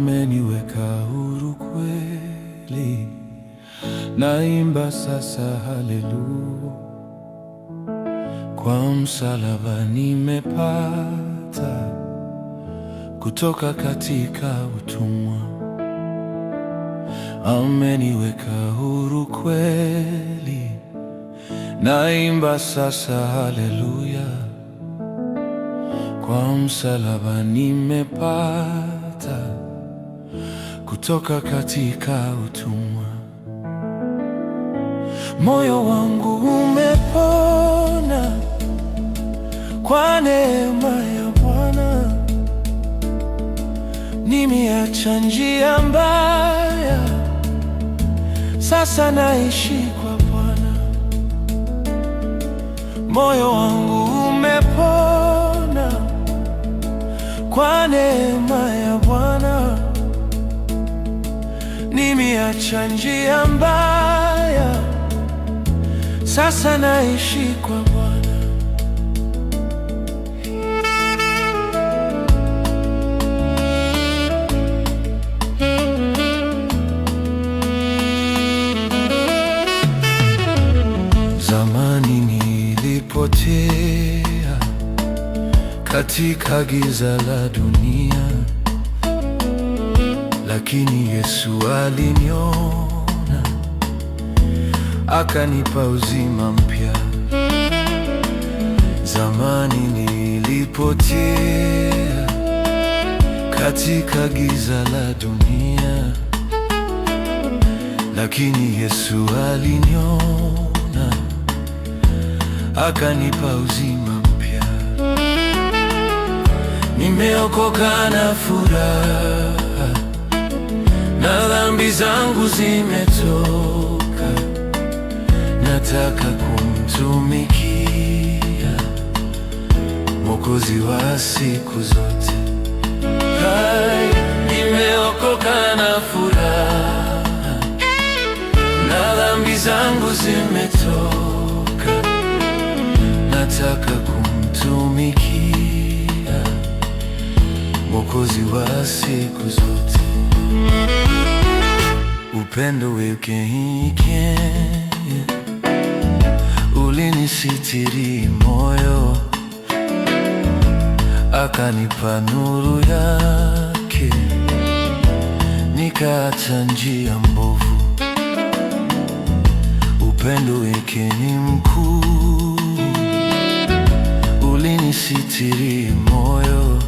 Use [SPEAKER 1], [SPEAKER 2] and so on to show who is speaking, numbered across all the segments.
[SPEAKER 1] ameniweka huru kweli. Naimba sasa haleluya, kwa msalaba nimepata kutoka katika utumwa. Ameniweka huru kweli. Naimba sasa haleluya, kwa msalaba nimepata kutoka katika utumwa. Moyo wangu umepona kwa neema ya Bwana. Nimeacha njia mbaya, sasa naishi kwa Bwana. Moyo wangu umepona kwa neema ya Bwana. Nimeacha njia mbaya, sasa naishi kwa Bwana. Zamani nilipotea katika giza la dunia, lakini Yesu aliniona, akanipa uzima mpya. Zamani nilipotea katika giza la dunia, lakini Yesu aliniona, akanipa uzima mpya. Nimeokoka na furaha, na dhambi zangu zimetoka. Nataka kumtumikia Mwokozi wa siku zote. Nimeokoka na furaha, na dhambi zangu zimetoka. Nataka kumtumikia Mwokozi wa siku zote. Upendo wake ulinisitiri moyo, akanipa nuru yake, nikaacha njia mbovu. Upendo wake ni mkuu, ulinisitiri moyo,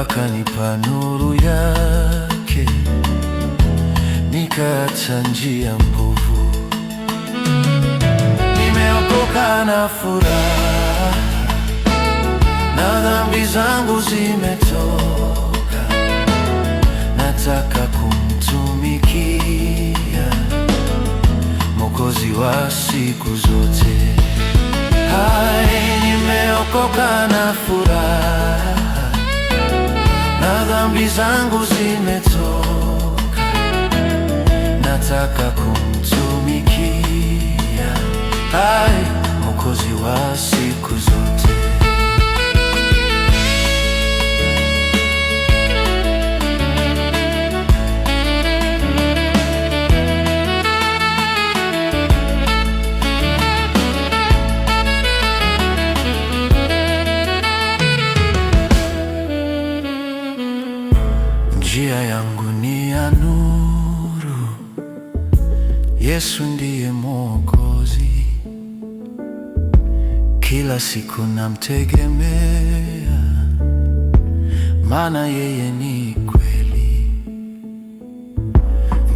[SPEAKER 1] akanipa nuru yake, nikaacha njia mbovu. Nimeokoka na furaha, na dhambi zangu zimetoka. Nataka kumtumikia Mwokozi wa siku zote. Nimeokoka na furaha, na dhambi zangu zimetoka. Nataka kumtumikia Mwokozi wa siku zote. Njia yangu ni ya nuru, Yesu ndiye Mwokozi. Kila siku namtegemea, maana yeye ni kweli.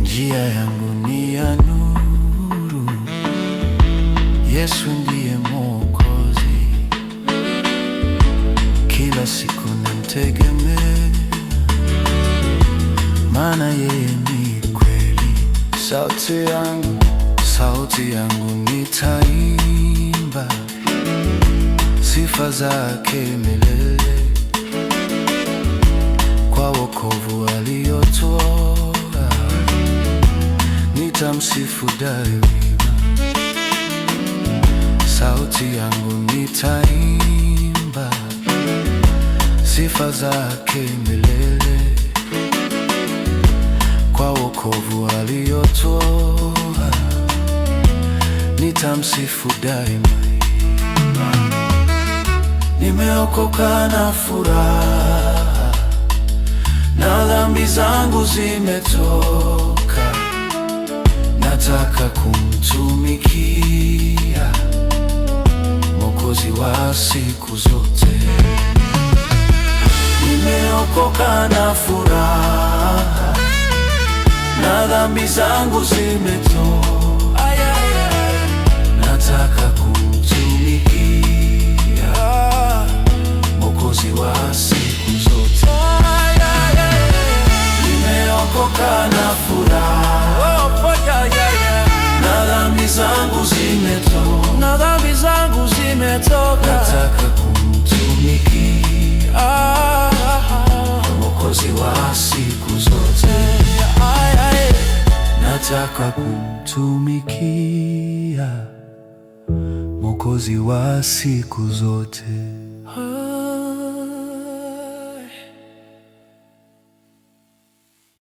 [SPEAKER 1] Njia yangu ni ya nuru, Yesu ndiye Mwokozi. Kila siku namtegemea, maana yeye ni kweli. Sauti yangu nitaimba sifa zake milele, kwa wokovu aliotoa nitamsifu daima. Sauti yangu nitaimba sifa zake milele, wokovu aliotoa, nitamsifu daima. Nimeokoka na furaha, na dhambi zangu zimetoka. Nataka kumtumikia Mwokozi wa siku zote. Nimeokoka na furaha, na dhambi zangu zimetoka. Nataka kumtumikia Mwokozi wa siku zote. Nimeokoka na furaha, na dhambi zangu zimetoka. Nataka kumtumikia Mwokozi wa siku zote. Nataka kumtumikia Mwokozi wa siku zote.